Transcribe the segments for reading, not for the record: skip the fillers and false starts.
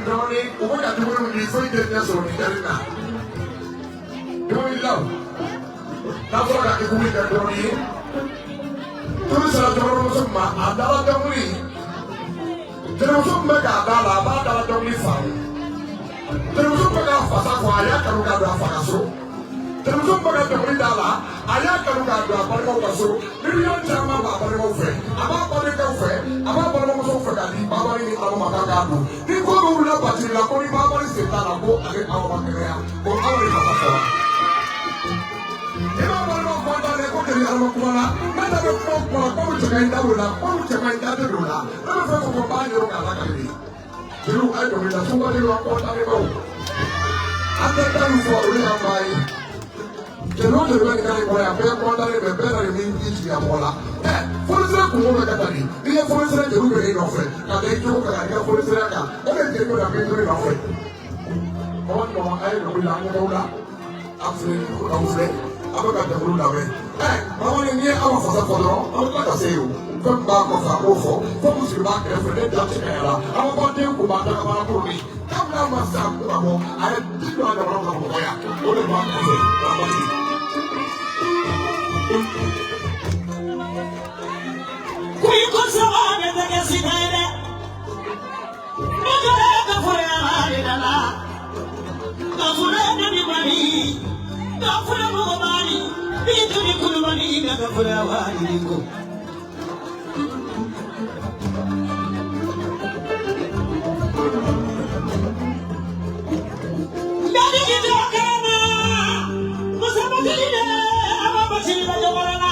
Johnny, who got the woman with the that's what he's telling now. Doing love. That's what I can do with that Johnny. Terus ada orang semua adalah Johnny. Terus mereka adalah Johnny Farm. Terus mereka fasa kuaya kalau kada fakaso. Terus mereka Johnny adalah ayah kalau kada pada kaso. Dia jangan apa pada kau fe. Apa pada kau fe. Apa pada kau fe kali. Bapa ini kalau mata kadu. Di kau udah baca lagu ni bapa ini setan aku ada awak kerja. Kau awak ini apa sahaja. Ema pada kau pada kau kerja awak kuala. Mana ada kau jangan tahu lah. Kau jangan tahu lah. Lepas tu kau banyak orang kata kali. Jadi ada orang semua di luar kau tak tahu. Ada tahu soal ini apa ini. Jadi orang yang kali kau yang berapa kau tadi berapa dari minggu dia mula. Folisera kumur mereka tadi. Dia folisera jadi beri novel. Kata itu kalau dia folisera kan. Orang jadi kau dah beri novel. Kawan air kau bilang kau dah. Afri kau sudah. Apa kata kau dah ber. Kawan ini apa fasa foto? Apa kata seyu? Kau bawa kau fo. Fokus di bawah kereta dan cekera. Apa kau dia kau bawa ke mana pun ni. Kau dah masak kamu. Ada tiga orang kamu kaya. Oleh bawa kau. Apa ini? Kuiko sawaga daga sigara. Magara kafura dala. Kafura ni mani. Kafura mo mani. Bitu ni kulmani na kafura wani dingo. Ndani kidoka na. Musamajina ama bashiri bajobarana.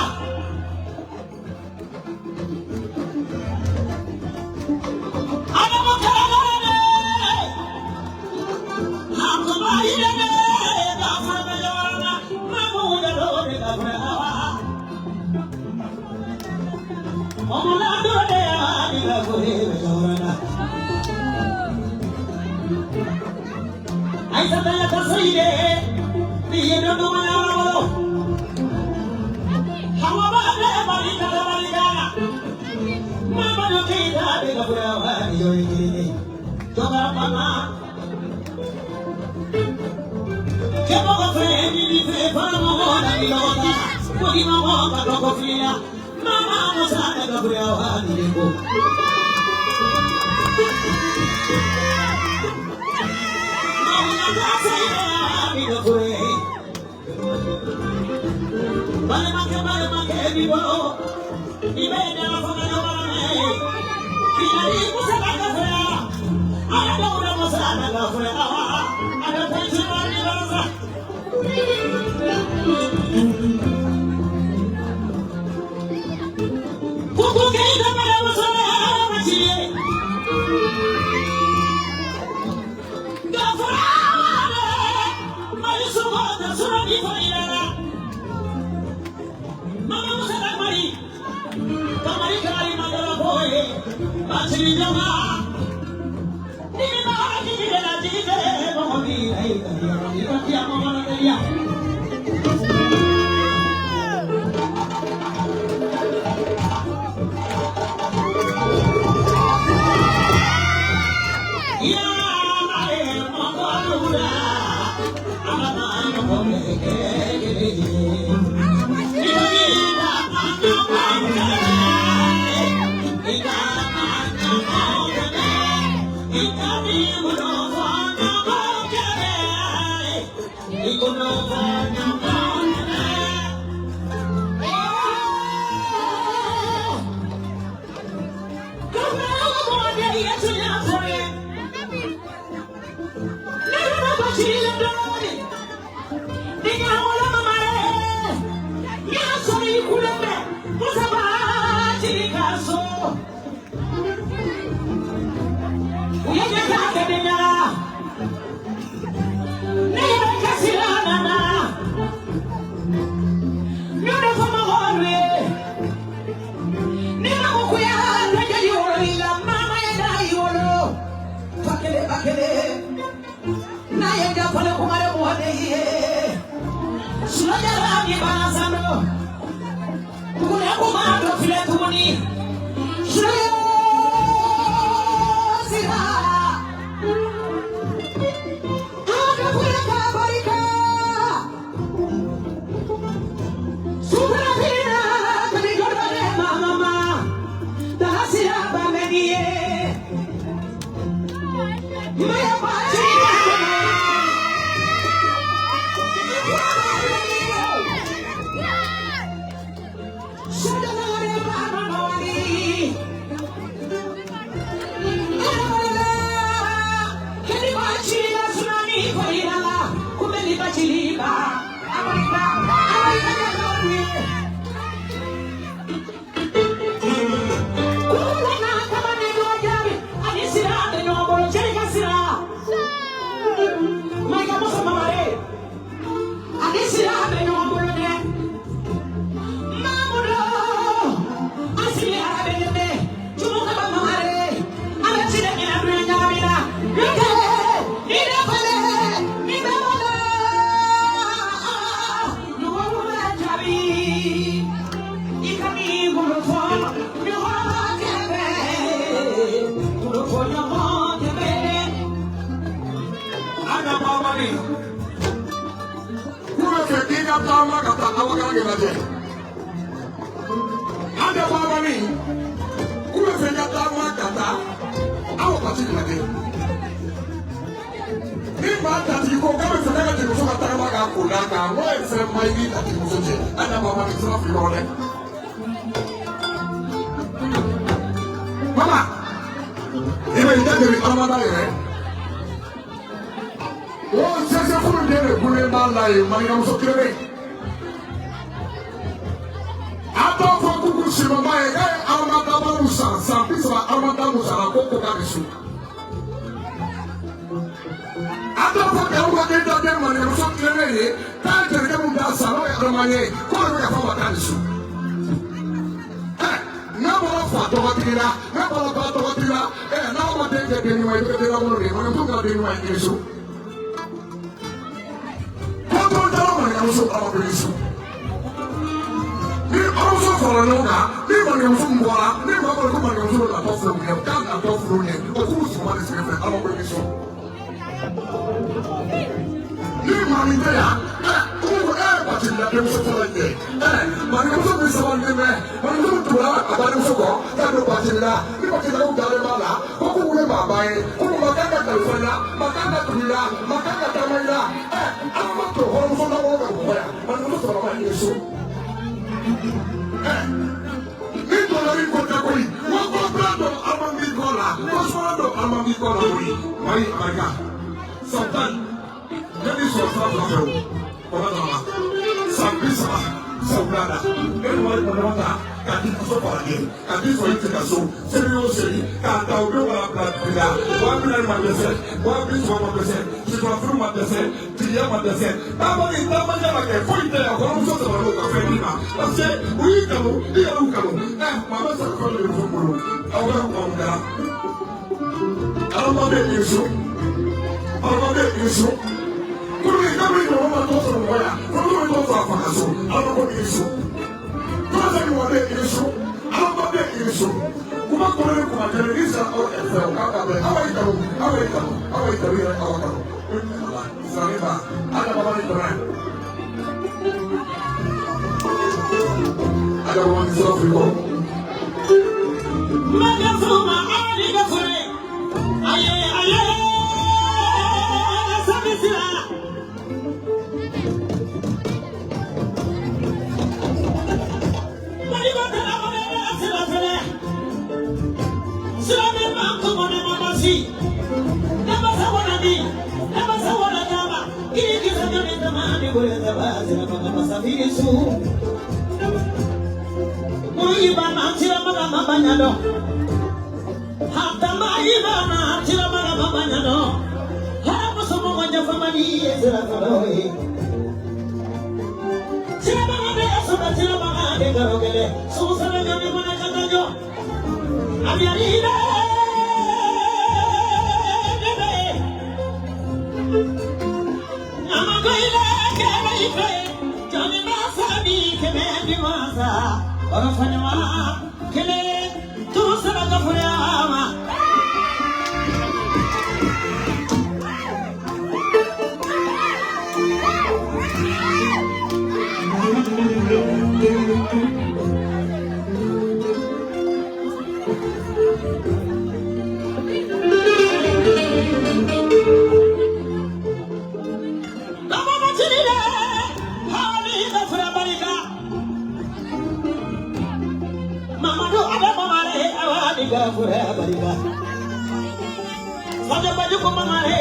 Faja baju ko mamare.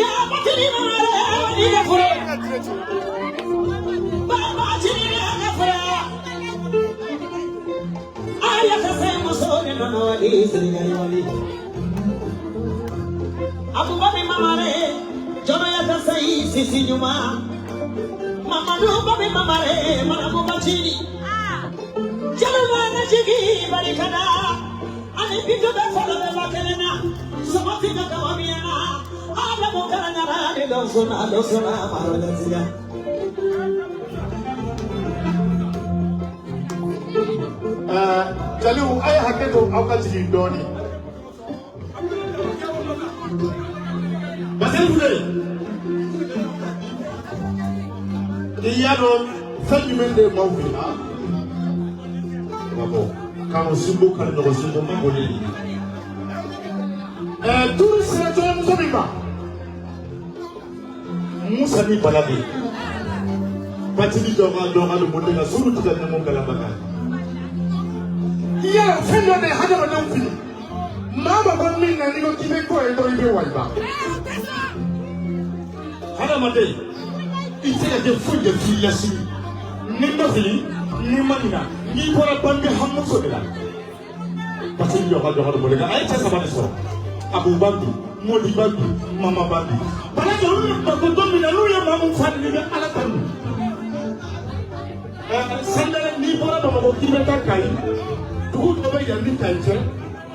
Ya batini mamare ni ga fure. Baba chini ga fure. Aya ka sai musone no wali sirigari wali. Abu babi mamare. Jono ya ka sai sisi nyuma. Mama do babi mamare mana ko bachini. Jalu na jigi barikada. Ani bitu be follow the bakelena. Somati na kawamiana. Ala bokara nyara ni dosona maroleziga. Jalu ay haketo awkati doni. Basel iyado fanyumende mawfina. Bravo. Quand Simbo kan no Simbo mangoli. Tout c'est toi Musa Musa ni balade. Patili donga le monde na suru tuka na mongala baka. Ya fendo de hada ba nan fini. Mama ba min na nigo kibe ko e do ibe waiba. Hada mate. Ite de fo de filiasi. Ni do fili ni manina. Ni pora bambi hamuso de la. Patili donga le monde na ay tsa ba so. Abu Bambi, Modi Bambi, Mama Bambi. Bala de lu ba ko do mina lu ya mamu fan ni ala tanu. Sandala ni pora ba ko kibe ta kai. Tout le monde a mis ta tête,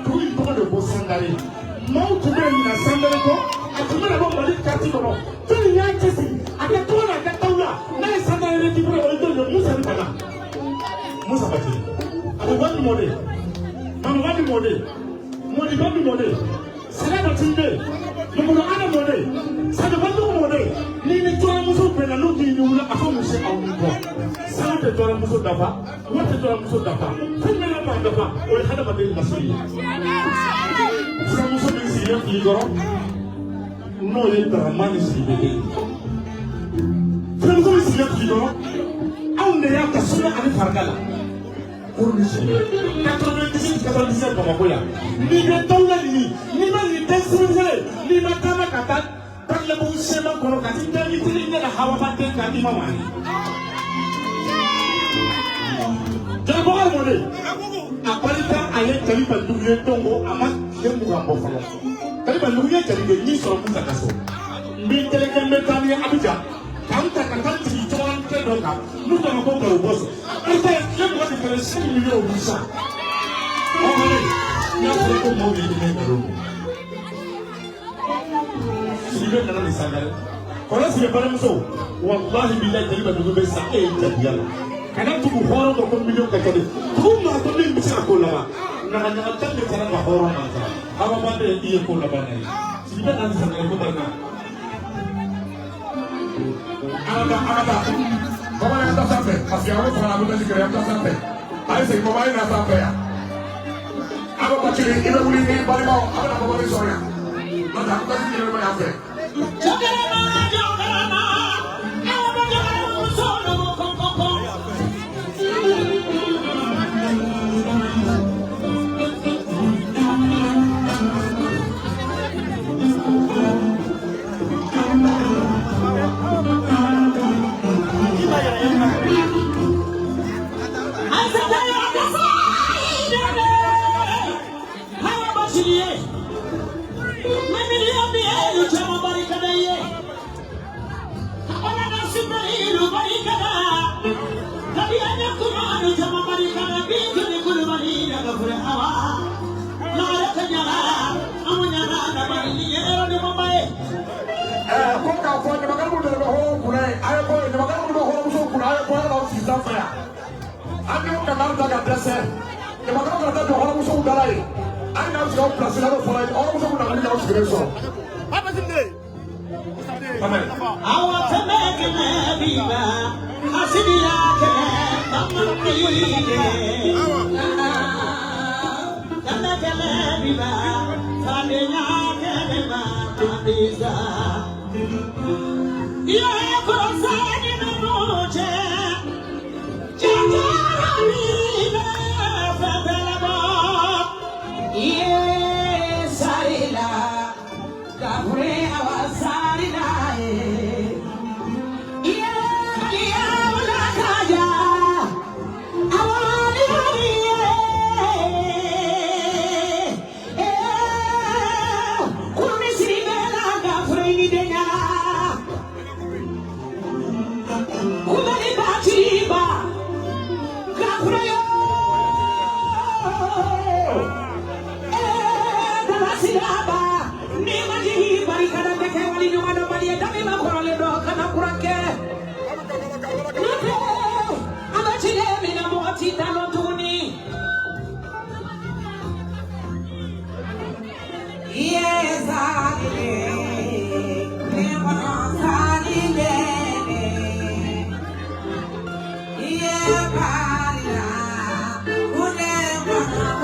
tout le monde est beau sandalé. Moi, tout le monde a sandalé quoi? Et tout le monde a bon mali quartier comment? Tout le monde a testé. Avec toi la cataoula, mais sandalé qui pourrait aller de Moussa ni bana. Moussa bati. Abu Bambi modé. Mama Bambi modé. Modi Bambi modé. Sala batimbe. Mumu ana modé. Sala Bambi modé. Ni toi Moussa pena no ki ni ula afa Moussa au niveau. Sala te toi Moussa dafa. Wote toi Moussa dafa. Dafa o hada ba den nasiri sa muso den sire ki goro no ye dramani sire de muso den sire ki goro aw ne ya ka suna ani fargala pour le sire 97 ba ko ya ni be tawla ni ma ni den sire ni ma kama kata par le bu sema kono kati den ni ni la hawa ba den ka di mama ni jabo mo de aparita ale kaliba luye tongo ama yemu gambo falo kaliba luye kalibe ni so musa kaso mi teleke metani abija kanta kanti toan kedoka muta ko ko boss ite yemu de fere 5 millions musa omale ya fere ko mo ni ne daro sibe na ni sangale kola sibe bare muso wallahi billahi kaliba luye sa e jadiyala kana tuku horo ko million ka kade kuma ko min bisa ko lawa na na tan de tan ba horo ma ta aba bande iye ko lawa ne sibe nan sa ko barna ada baba na ta sampai kasi ako fara mo na sikere ta sampai ay se baba na sampai ya aba bakiri ibe muli ni bali mo aba baba ni soya ada ta sikere ma ya fe Jogarama aba jogarama solo ko Kuka kwa ni magamu de ho kule ayo ko ni magamu de ho muso kule ayo ko na si zafa ya ani ko kana daga blesse ni magamu de ho muso dalai ani na so place na fo ai o muso na ni na so so papa sinde amen awa temeke biba asidi yake mama kile kana kele biba sabenya kele ma kabisa ya korosani na noche chakani na fabelabo yeah silaba ni maji bari kada beke wali nyuma do bali dami ma korole do kana kurake abachile mina mo atita no tuni yes agile ne wana sagile yeah bala une wana sagile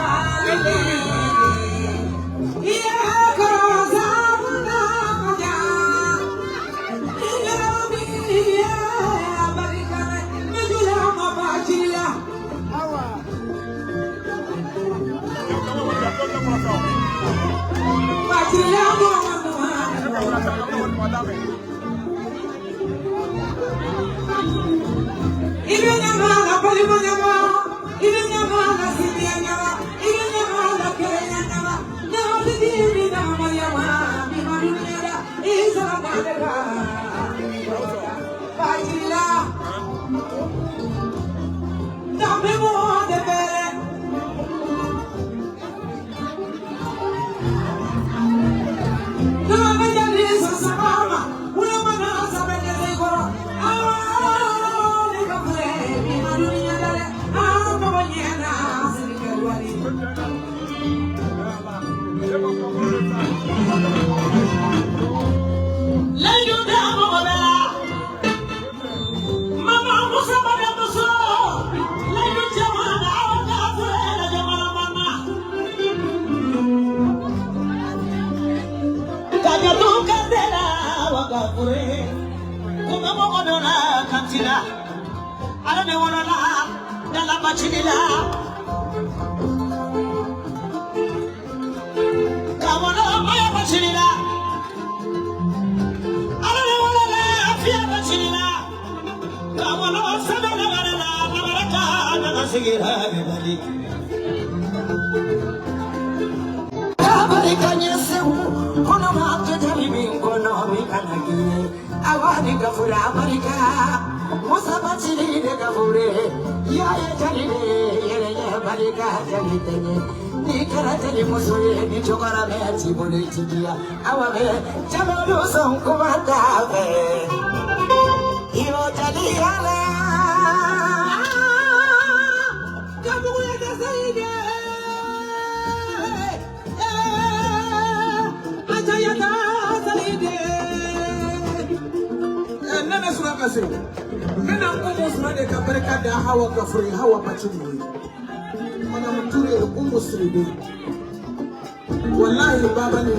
wallahi baba ne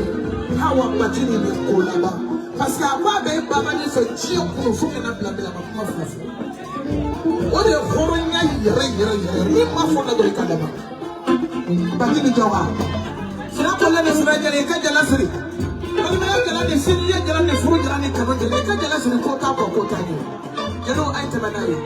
hawa batini ne kolaba parce que aba be baba ne so ji ko fu na bla bla ma fu o de horonya yere ni ma fu na do kadaba batini jawa sira ko le sira jere ka jala siri ko me jala ne siri ya jala ne fu jala ne kaba jala ka jala siri ko ta ni jelo ai ta banayi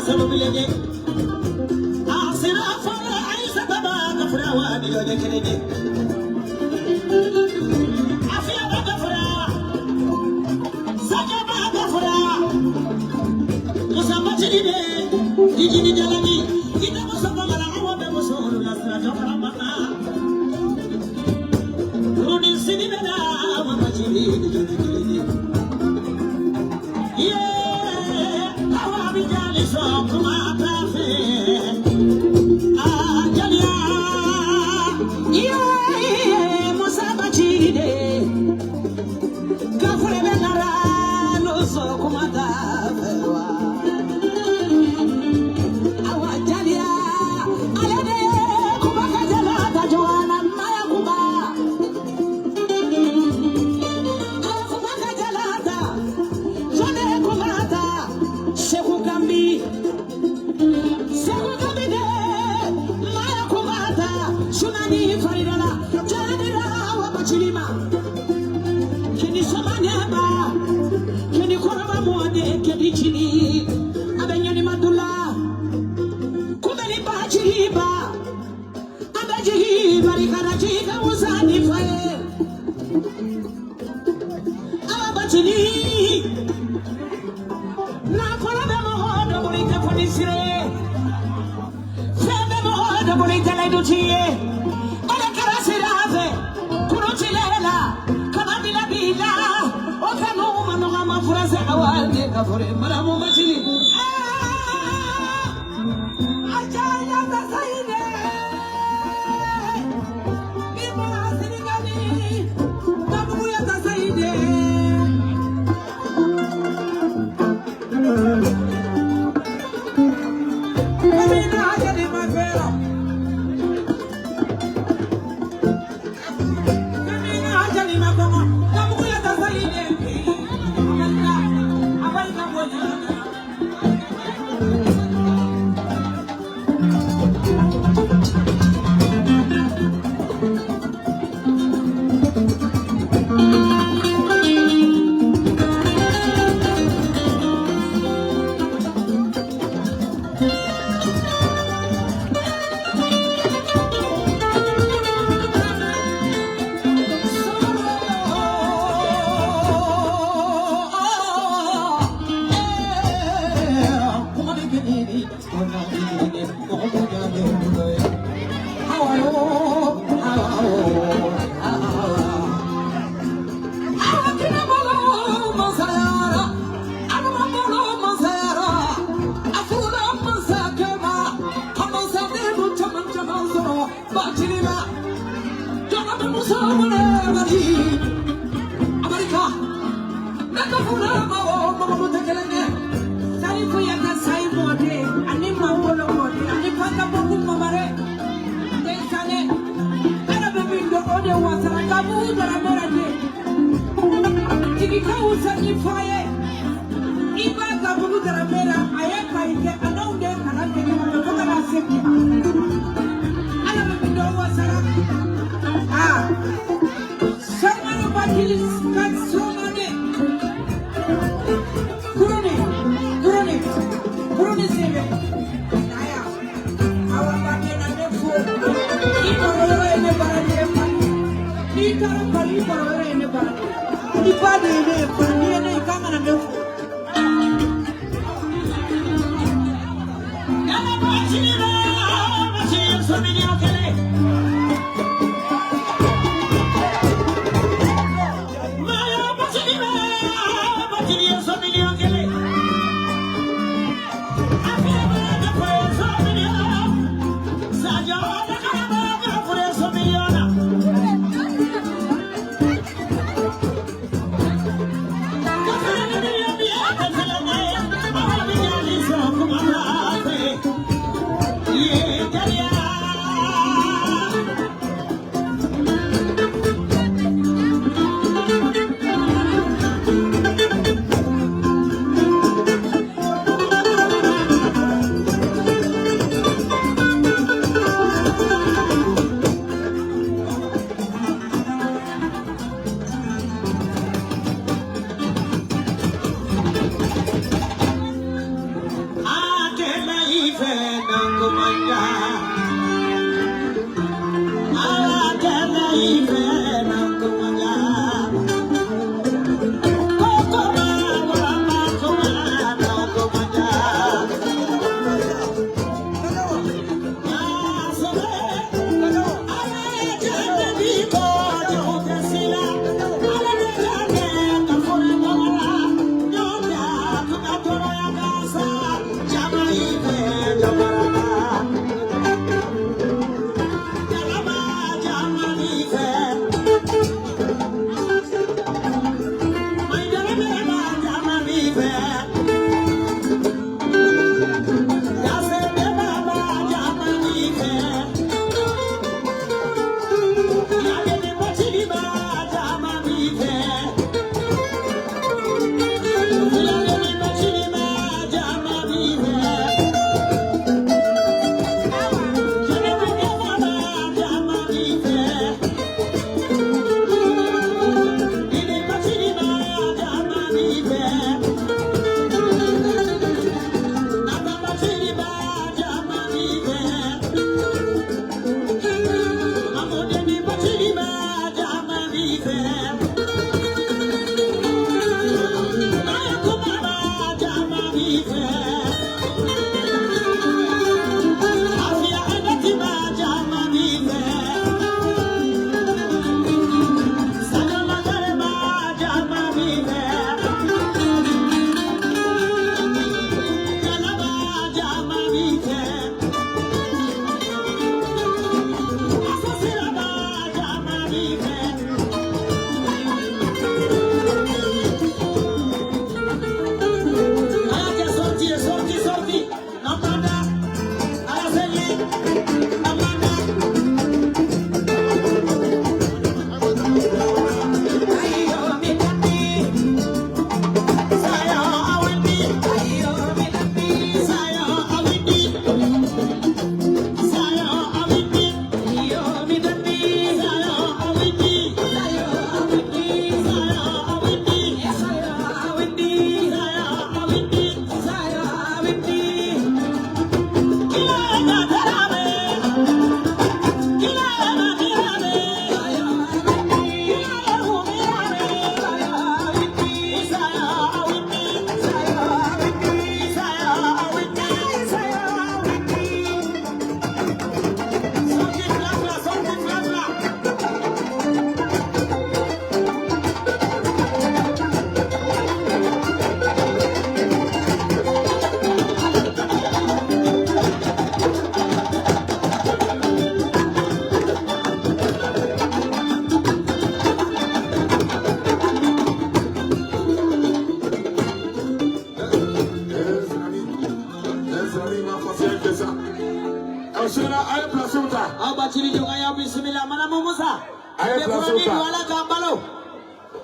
solo bilege asira fara aisa baba gafra wa bilege kelege afia gafra sajaba gafra musamba chide dijini jalani kita musamba mala awa be musulu nasra jafra mata rudi sini beda wa machiri dijini kelege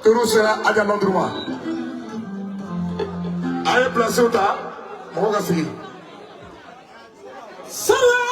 Turu sera aja nondruma. Aye place uta, moga sigi. Salam.